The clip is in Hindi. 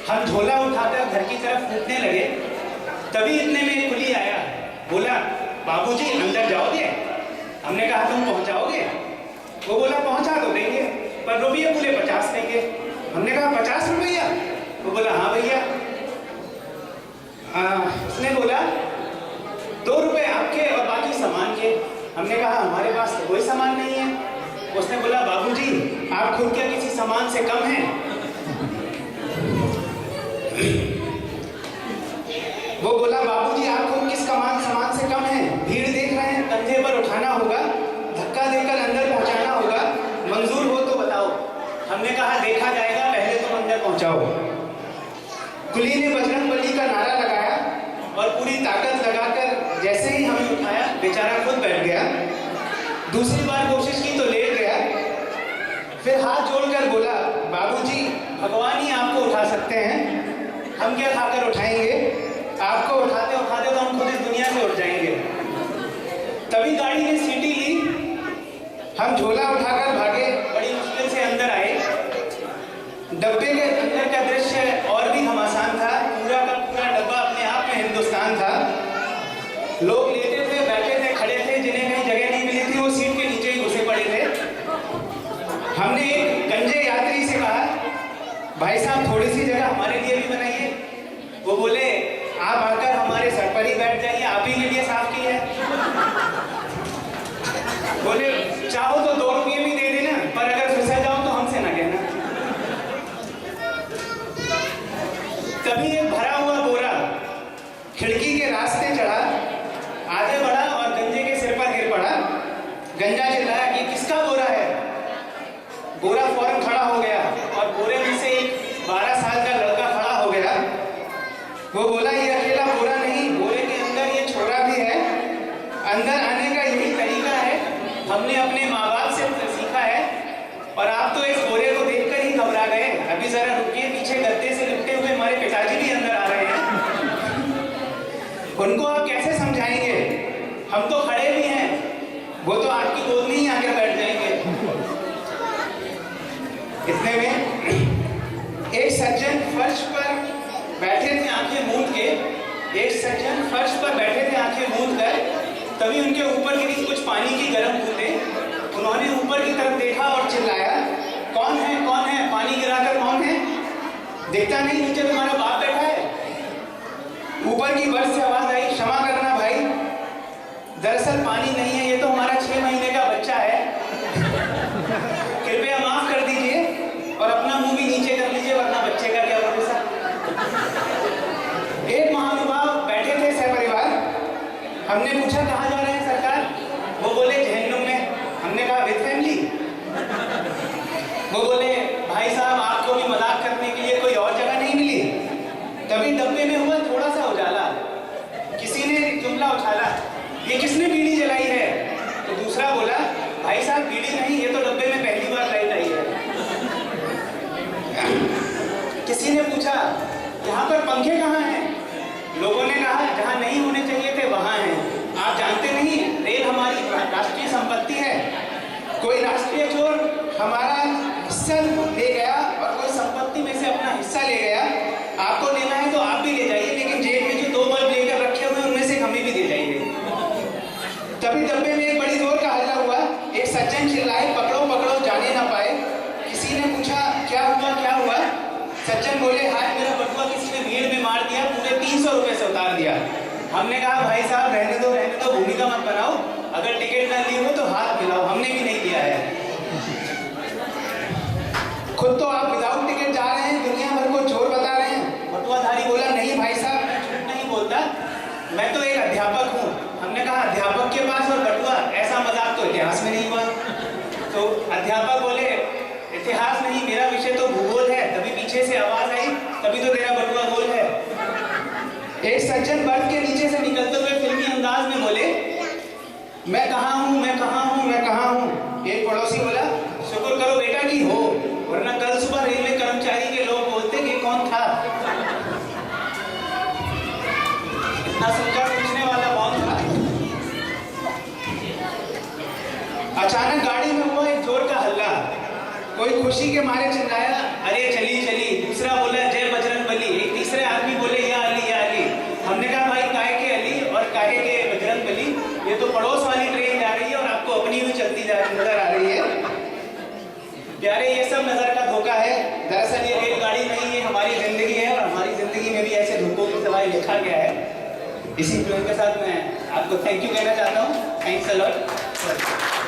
हम झोला उठाकर घर की तरफ कूदने लगे, तभी इतने में एक कुली आया, बोला बाबूजी अंदर जाओगे? हमने कहा तुम पहुंचाओगे? वो बोला पहुंचा तो देंगे, पर रुपये बोले 50 देंगे। हमने कहा 50 रुपया? वो बोला हाँ भैया। उसने बोला 2 रुपये आपके और बाकी सामान के। हमने कहा हमारे पास तो कोई सामान नहीं है। उसने बोला बाबूजी आप खुद क्या किसी सामान से कम हैं? वो बोला बाबूजी आप खुद किस सामान से कम हैं? भीड़ देख रहे हैं, कंधे पर उठाना होगा, धक्का देकर अंदर पहुंचाना होगा, मंजूर हो तो बताओ। हमने कहा देखा जाएगा, पहले तुम अंदर पहुंचाओ। कुली ने बजरंगबली का नारा लगाया और पूरी ताकत लगाकर जैसे ही हमें उठाया, बेचारा खुद बैठ गया। दूसरी बार कोशिश की तो लेट गया, फिर हाथ जोड़कर बोला बाबूजी भगवान ही आपको उठा सकते हैं, हम क्या खाकर उठाएंगे? आपको उठाते उठाते तो हम खुद इस दुनिया से उठ जाएंगे। तभी गाड़ी ने सीटी ली, हम झोला उठाकर भागे, बड़ी मुश्किल से अंदर आए। डब्बे के अंदर का दृश्य और भी घमासान था, पूरा का पूरा डब्बा अपने आप में हिंदुस्तान था। लोग लेटे थे, बैठे थे, खड़े थे, जिन्हें कहीं जगह नहीं मिली थी वो सीट के नीचे ही घुसे पड़े थे। हमने एक गंजे यात्री से कहा भाई साहब थोड़ी सी जगह हमारे लिए भी बनाइए। वो बोले आप आकर हमारे सर पर ही बैठ जाइए, आप ही के लिए साफ की है। बोले चाहो तो 2 रुपये भी दे देना, पर अगर फिसल जाओ तो हमसे ना कहना। तभी एक भरा हुआ बोरा खिड़की के रास्ते चढ़ा, आगे बढ़ा और गंजे के सिर पर गिर पड़ा। गंजा चिल्लाया कि किसका बोरा है? बोरा फौरन खड़ा हो गया और बोरे में से एक 12 साल का लड़का खड़ा हो गया। वो बोला ये अकेला बोरा नहीं, बोरे के अंदर ये छोरा भी है। अंदर आने का यही तरीका है, हमने अपने माँ बाप से सीखा है। और आप तो इस बोरे को देखकर ही घबरा गए। अभी जरा रुकिए, पीछे गद्दे से लिपटे हुए हमारे पिताजी भी अंदर आ रहे हैं। उनको आप कैसे समझाएंगे? हम तो खड़े भी हैं, वो तो आपकी गोद में ही आकर बैठ जाएंगे। इतने में एक सज्जन फर्श पर बैठे थे आंखें मूंद के, तभी उनके ऊपर गिरी कुछ पानी की गर्म बूंदें। उन्होंने ऊपर की तरफ देखा और चिल्लाया कौन है कौन है? पानी गिराकर कौन है? देखता नहीं नीचे तुम्हारा बाप बैठा है? ऊपर की बर्थ से आवाज आई क्षमा करना भाई, दरअसल पानी नहीं है, ये तो हमारा 6 महीने का बच्चा है, कृपया माफ कर दीजिए और अपना मुंह भी नीचे कर लीजिए, वरना बच्चे का क्या भरोसा। एक महानुभाव बैठे थे सहपरिवार। हमने पूछा कहाँ जा रहे हैं सरकार? वो बोले जहन्नुम में। हमने कहा विद फैमिली? वो बोले भाई साहब आपको भी मजाक करने के लिए कोई और जगह नहीं मिली? तभी डब्बे में हुआ थोड़ा सा उजाला, किसी ने जुमला उछाला ये किसने बीड़ी जलाई है? तो दूसरा बोला भाई साहब बीड़ी नहीं, ये तो डब्बे में पहली बार लाइट आई है। किसी ने पूछा यहाँ पर पंखे कहाँ हैं? लोगों ने कहा जहाँ नहीं होने चाहिए थे वहाँ हैं। आप जानते नहीं रेल हमारी राष्ट्रीय संपत्ति है, कोई राष्ट्रीय चोर हमारा हिस्सा ले गया और कोई संपत्ति में से अपना हिस्सा ले गया, आपको लेना है तो आप भी ले जाइए, लेकिन जेब में जो 2 बल्ब लेकर रखे हुए उनमें से हमें भी दे जाइए। तभी डब्बे में एक बड़ी जोर का हल्ला हुआ, एक सज्जन चिल्लाए पकड़ो पकड़ो जाने ना पाए। किसी ने पूछा क्या हुआ क्या हुआ? सज्जन बोले हाय मेरा बटुआ किसी ने भीड़ में मार दिया, पूरे 300 रुपए से उतार दिया। हमने कहा भाई साहब रहने दो भूमिका मत बनाओ, अगर टिकट ना ली हो तो हाथ मिलाओ, हमने भी नहीं लिया है। खुद तो आप विदाउट टिकट जा रहे हैं, दुनिया भर को चोर बता रहे हैं। बटुआधारी बोला नहीं भाई साहब मैं झूठ नहीं बोलता, मैं तो एक अध्यापक हूँ। हमने कहा अध्यापक के पास और बटुआ, ऐसा मजाक तो इतिहास में नहीं हुआ। तो अध्यापक बोले इतिहास नहीं मेरा विषय तो भूगोल है। तभी पीछे से आवाज आई तभी तो तेरा बटुआ गोल है। एक सज्जन बर्थ के नीचे से निकलते हुए फिल्मी अंदाज में बोले मैं कहाँ हूँ मैं कहाँ हूँ मैं कहाँ हूँ? एक पड़ोसी बोला शुक्र करो बेटा की हो, वरना कल सुबह रेलवे कर्मचारी के लोग बोलते कि कौन था। इतना समझा पूछने वाला कौन था? अचानक गाड़ी में हुआ एक जोर का हल्ला, कोई खुशी के मारे चिल्लाया अरे चली चली। दूसरा बोला जय बजरंगबली। ये तो पड़ोस वाली ट्रेन जा रही है और आपको अपनी भी चलती नजर आ रही है। प्यारे, ये सब नजर का धोखा है। दरअसल ये रेलगाड़ी नहीं, ये हमारी जिंदगी है और हमारी जिंदगी में भी ऐसे धोखों की सवाई लिखा गया है। इसी ट्रेन के साथ मैं आपको थैंक यू कहना चाहता हूँ। Thanks a lot.